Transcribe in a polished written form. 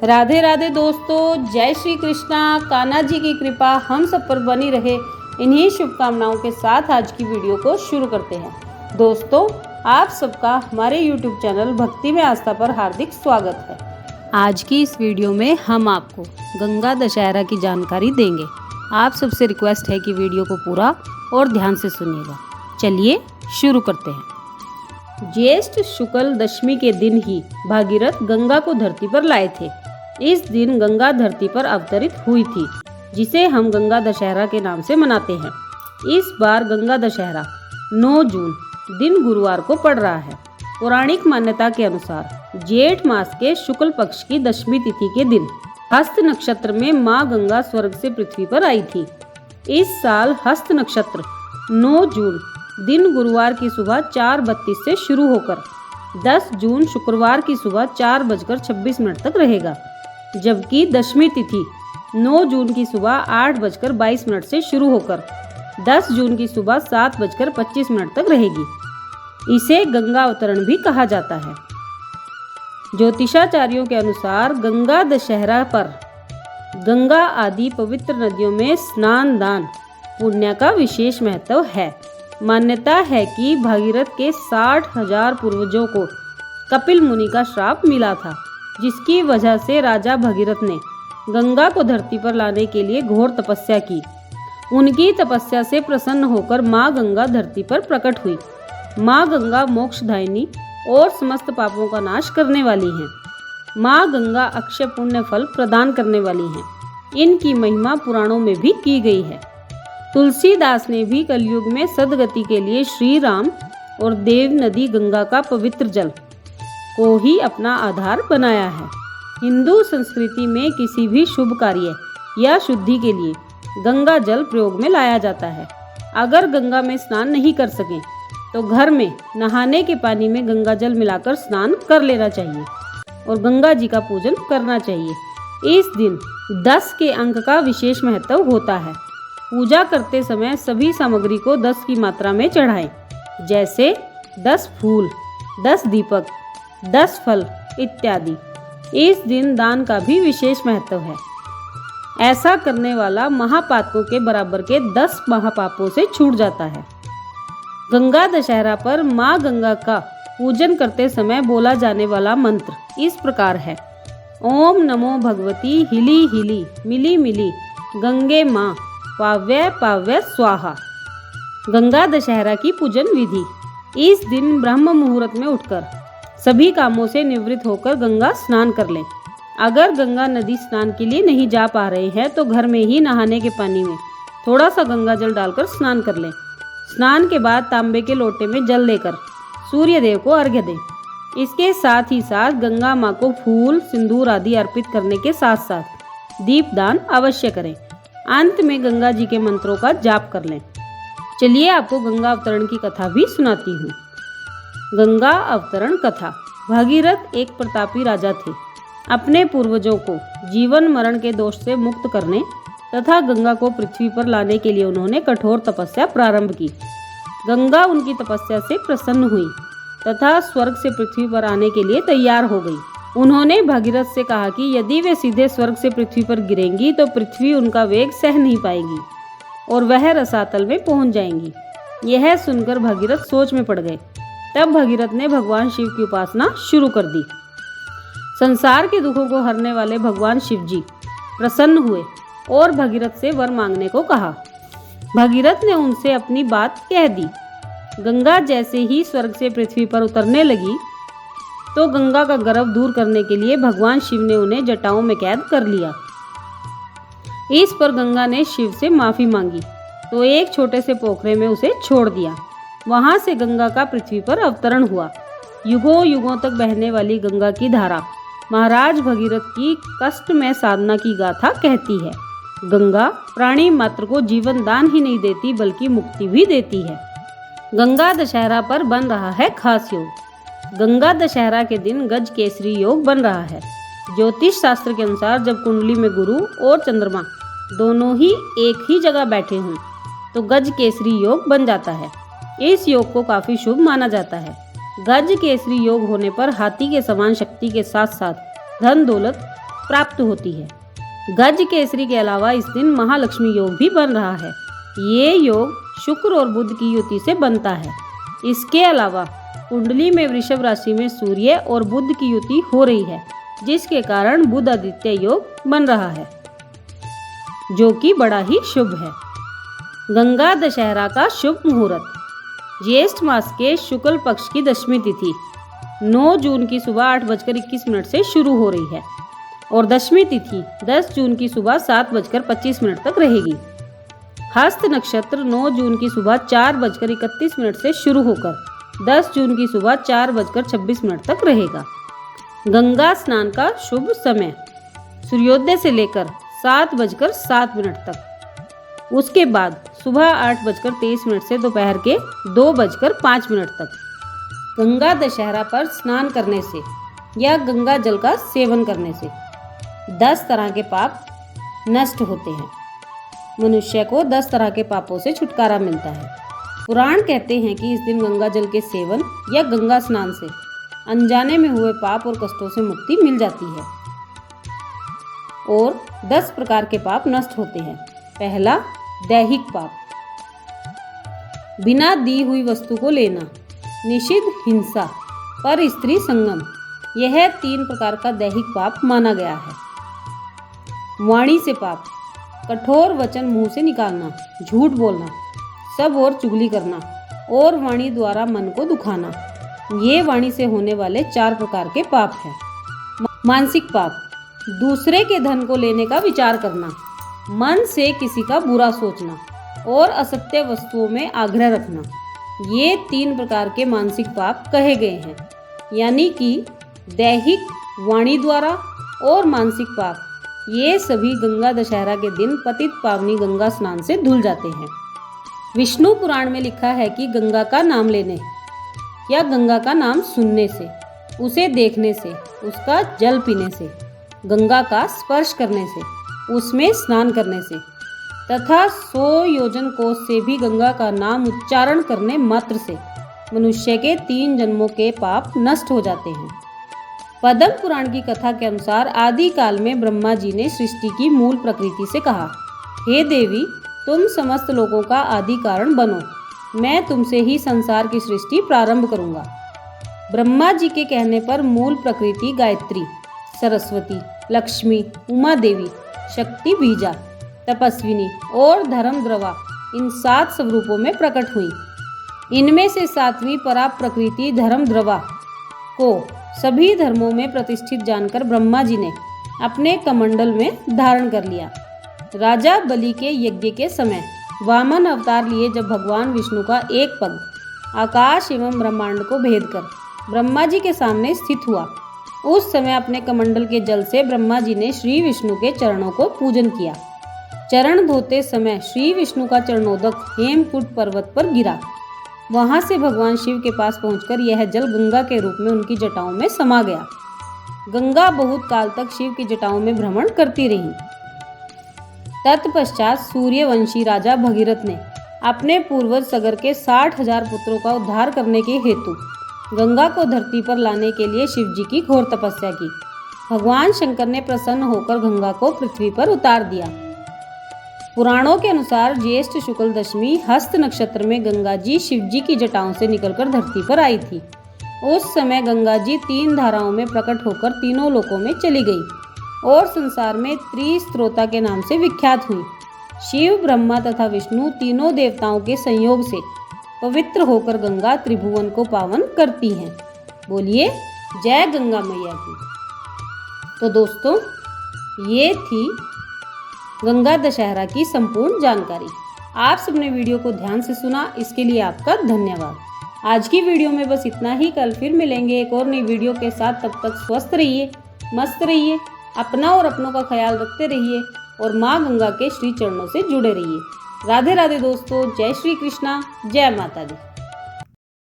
राधे राधे दोस्तों, जय श्री कृष्णा। कान्हा जी की कृपा हम सब पर बनी रहे, इन्हीं शुभकामनाओं के साथ आज की वीडियो को शुरू करते हैं। दोस्तों, आप सबका हमारे YouTube चैनल भक्ति में आस्था पर हार्दिक स्वागत है। आज की इस वीडियो में हम आपको गंगा दशहरा की जानकारी देंगे। आप सबसे रिक्वेस्ट है कि वीडियो को पूरा और ध्यान से सुनिएगा। चलिए शुरू करते हैं। ज्येष्ठ शुक्ल दशमी के दिन ही भागीरथ गंगा को धरती पर लाए थे। इस दिन गंगा धरती पर अवतरित हुई थी, जिसे हम गंगा दशहरा के नाम से मनाते हैं। इस बार गंगा दशहरा 9 जून दिन गुरुवार को पड़ रहा है। पौराणिक मान्यता के अनुसार जेठ मास के शुक्ल पक्ष की दशमी तिथि के दिन हस्त नक्षत्र में मां गंगा स्वर्ग से पृथ्वी पर आई थी। इस साल हस्त नक्षत्र 9 जून दिन गुरुवार की सुबह 4:32 से शुरू होकर 10 जून शुक्रवार की सुबह 4:26 तक रहेगा, जबकि दशमी तिथि 9 जून की सुबह 8:22 से शुरू होकर 10 जून की सुबह 7:25 तक रहेगी। इसे गंगा अवतरण भी कहा जाता है। ज्योतिषाचार्यों के अनुसार गंगा दशहरा पर गंगा आदि पवित्र नदियों में स्नान दान पुण्य का विशेष महत्व है। मान्यता है कि भागीरथ के 60,000 पूर्वजों को कपिल मुनि का श्राप मिला था, जिसकी वजह से राजा भगीरथ ने गंगा को धरती पर लाने के लिए घोर तपस्या की। उनकी तपस्या से प्रसन्न होकर मां गंगा धरती पर प्रकट हुई। मां गंगा मोक्षदायिनी और समस्त पापों का नाश करने वाली हैं। मां गंगा अक्षय पुण्य फल प्रदान करने वाली हैं। इनकी महिमा पुराणों में भी की गई है। तुलसीदास ने भी कलयुग में सद्गति के लिए श्री राम और देव नदी गंगा का पवित्र जल को ही अपना आधार बनाया है। हिंदू संस्कृति में किसी भी शुभ कार्य या शुद्धि के लिए गंगा जल प्रयोग में लाया जाता है। अगर गंगा में स्नान नहीं कर सकें तो घर में नहाने के पानी में गंगा जल मिलाकर स्नान कर लेना चाहिए और गंगा जी का पूजन करना चाहिए। इस दिन 10 के अंक का विशेष महत्व होता है। पूजा करते समय सभी सामग्री को 10 की मात्रा में चढ़ाएं, जैसे 10 फूल, 10 दीपक, 10 फल इत्यादि। इस दिन दान का भी विशेष महत्व है। ऐसा करने वाला महापातकों के बराबर के 10 महापापों से छूट जाता है। गंगा दशहरा पर मां गंगा का पूजन करते समय बोला जाने वाला मंत्र इस प्रकार है। ओम नमो भगवती हिली हिली मिली मिली गंगे मां पाव्य पाव्य स्वाहा। गंगा दशहरा की पूजन विधि। इस दिन ब्रह्म मुहूर्त में उठकर सभी कामों से निवृत्त होकर गंगा स्नान कर लें। अगर गंगा नदी स्नान के लिए नहीं जा पा रहे हैं तो घर में ही नहाने के पानी में थोड़ा सा गंगा जल डालकर स्नान कर लें। स्नान के बाद तांबे के लोटे में जल लेकर सूर्य देव को अर्घ्य दें। इसके साथ ही साथ गंगा माँ को फूल सिंदूर आदि अर्पित करने के साथ साथ दीपदान अवश्य करें। अंत में गंगा जी के मंत्रों का जाप कर लें। चलिए आपको गंगा अवतरण की कथा भी सुनाती हूँ। गंगा अवतरण कथा। भागीरथ एक प्रतापी राजा थे। अपने पूर्वजों को जीवन मरण के दोष से मुक्त करने तथा गंगा को पृथ्वी पर लाने के लिए उन्होंने कठोर तपस्या प्रारंभ की। गंगा उनकी तपस्या से प्रसन्न हुई तथा स्वर्ग से पृथ्वी पर आने के लिए तैयार हो गई। उन्होंने भागीरथ से कहा कि यदि वे सीधे स्वर्ग से पृथ्वी पर गिरेंगी तो पृथ्वी उनका वेग सह नहीं पाएगी और वह रसातल में पहुंच जाएंगी। यह सुनकर भागीरथ सोच में पड़ गए। तब भागीरथ ने भगवान शिव की उपासना शुरू कर दी। संसार के दुखों को हरने वाले भगवान शिव जी प्रसन्न हुए और भागीरथ से वर मांगने को कहा। भागीरथ ने उनसे अपनी बात कह दी। गंगा जैसे ही स्वर्ग से पृथ्वी पर उतरने लगी तो गंगा का गर्व दूर करने के लिए भगवान शिव ने उन्हें जटाओं में कैद कर लिया। इस पर गंगा ने शिव से माफी मांगी तो एक छोटे से पोखरे में उसे छोड़ दिया। वहां से गंगा का पृथ्वी पर अवतरण हुआ। युगों युगों तक बहने वाली गंगा की धारा महाराज भगीरथ की कष्टमय साधना की गाथा कहती है। गंगा प्राणी मात्र को जीवन दान ही नहीं देती बल्कि मुक्ति भी देती है। गंगा दशहरा पर बन रहा है खास योग। गंगा दशहरा के दिन गज केसरी योग बन रहा है। ज्योतिष शास्त्र के अनुसार जब कुंडली में गुरु और चंद्रमा दोनों ही एक ही जगह बैठे हों तो गज केसरी योग बन जाता है। इस योग को काफी शुभ माना जाता है। गज केसरी योग होने पर हाथी के समान शक्ति के साथ साथ धन दौलत प्राप्त होती है। गज केसरी के अलावा इस दिन महालक्ष्मी योग भी बन रहा है। ये योग शुक्र और बुध की युति से बनता है। इसके अलावा कुंडली में वृषभ राशि में सूर्य और बुध की युति हो रही है, जिसके कारण बुध आदित्य योग बन रहा है, जो कि बड़ा ही शुभ है। गंगा दशहरा का शुभ मुहूर्त ज्येष्ठ मास के शुक्ल पक्ष की दशमी तिथि 9 जून की सुबह 8:21 से शुरू हो रही है और दशमी तिथि 10 जून की सुबह 7:25 तक रहेगी। हस्त नक्षत्र 9 जून की सुबह 4:31 से शुरू होकर 10 जून की सुबह 4:26 तक रहेगा। गंगा स्नान का शुभ समय सूर्योदय से लेकर 7:07 तक, उसके बाद सुबह 8:23 से दोपहर के 2:05 तक। गंगा दशहरा पर स्नान करने से या गंगा जल का सेवन करने से 10 तरह के पाप नष्ट होते हैं। मनुष्य को 10 तरह के पापों से छुटकारा मिलता है। पुराण कहते हैं कि इस दिन गंगा जल के सेवन या गंगा स्नान से अनजाने में हुए पाप और कष्टों से मुक्ति मिल जाती है और 10 प्रकार के पाप नष्ट होते हैं। पहला, दैहिक पाप, बिना दी हुई वस्तु को लेना, निषिद्ध हिंसा, पर स्त्री संगम, यह 3 प्रकार का दैहिक पाप माना गया है। वाणी से पाप, कठोर वचन मुंह से निकालना, झूठ बोलना, सब और चुगली करना और वाणी द्वारा मन को दुखाना, ये वाणी से होने वाले 4 प्रकार के पाप हैं। मानसिक पाप, दूसरे के धन को लेने का विचार करना, मन से किसी का बुरा सोचना और असत्य वस्तुओं में आग्रह रखना, ये 3 प्रकार के मानसिक पाप कहे गए हैं। यानी कि दैहिक, वाणी द्वारा और मानसिक पाप, ये सभी गंगा दशहरा के दिन पतित पावनी गंगा स्नान से धुल जाते हैं। विष्णु पुराण में लिखा है कि गंगा का नाम लेने या गंगा का नाम सुनने से, उसे देखने से, उसका जल पीने से, गंगा का स्पर्श करने से, उसमें स्नान करने से तथा 100 योजन कोस से भी गंगा का नाम उच्चारण करने मात्र से मनुष्य के 3 जन्मों के पाप नष्ट हो जाते हैं। पद्म पुराण की कथा के अनुसार आदि काल में ब्रह्मा जी ने सृष्टि की मूल प्रकृति से कहा, हे देवी, तुम समस्त लोगों का आदि कारण बनो, मैं तुमसे ही संसार की सृष्टि प्रारंभ करूंगा। ब्रह्मा जी के कहने पर मूल प्रकृति गायत्री, सरस्वती, लक्ष्मी, उमा देवी, शक्ति बीजा, तपस्विनी और धर्म द्रवा, इन 7 स्वरूपों में प्रकट हुई। इनमें से 7वीं परा प्रकृति धर्म द्रवा को सभी धर्मों में प्रतिष्ठित जानकर ब्रह्मा जी ने अपने कमंडल में धारण कर लिया। राजा बलि के यज्ञ के समय वामन अवतार लिए जब भगवान विष्णु का एक पग आकाश एवं ब्रह्मांड को भेद कर ब्रह्मा जी के सामने स्थित हुआ, उस समय अपने कमंडल के जल से ब्रह्मा जी ने श्री विष्णु के चरणों को पूजन किया। चरण धोते समय श्री विष्णु का चरणोदक हेमकूट पर्वत पर गिरा। वहां से भगवान शिव के पास पहुंचकर यह जल गंगा के रूप में उनकी जटाओं में समा गया। गंगा बहुत काल तक शिव की जटाओं में भ्रमण करती रही। तत्पश्चात सूर्यवंशी राजा भगीरथ ने अपने पूर्वज सगर के 60,000 पुत्रों का उद्धार करने के हेतु गंगा को धरती पर लाने के लिए शिव जी की घोर तपस्या की। भगवान शंकर ने प्रसन्न होकर गंगा को पृथ्वी पर उतार दिया। पुराणों के अनुसार ज्येष्ठ शुक्ल दशमी हस्त नक्षत्र में गंगा जी शिव जी की जटाओं से निकलकर धरती पर आई थी। उस समय गंगा जी 3 धाराओं में प्रकट होकर तीनों लोकों में चली गई और संसार में त्रिस्त्रोता के नाम से विख्यात हुई। शिव, ब्रह्मा तथा विष्णु तीनों देवताओं के संयोग से पवित्र होकर गंगा त्रिभुवन को पावन करती हैं। बोलिए जय गंगा मैया की। तो दोस्तों, ये थी गंगा दशहरा की संपूर्ण जानकारी। आप सबने वीडियो को ध्यान से सुना, इसके लिए आपका धन्यवाद। आज की वीडियो में बस इतना ही। कल फिर मिलेंगे एक और नई वीडियो के साथ। तब तक स्वस्थ रहिए, मस्त रहिए, अपना और अपनों का ख्याल रखते रहिए और माँ गंगा के श्री चरणों से जुड़े रहिए। राधे राधे दोस्तों, जय श्री कृष्णा, जय माता दी।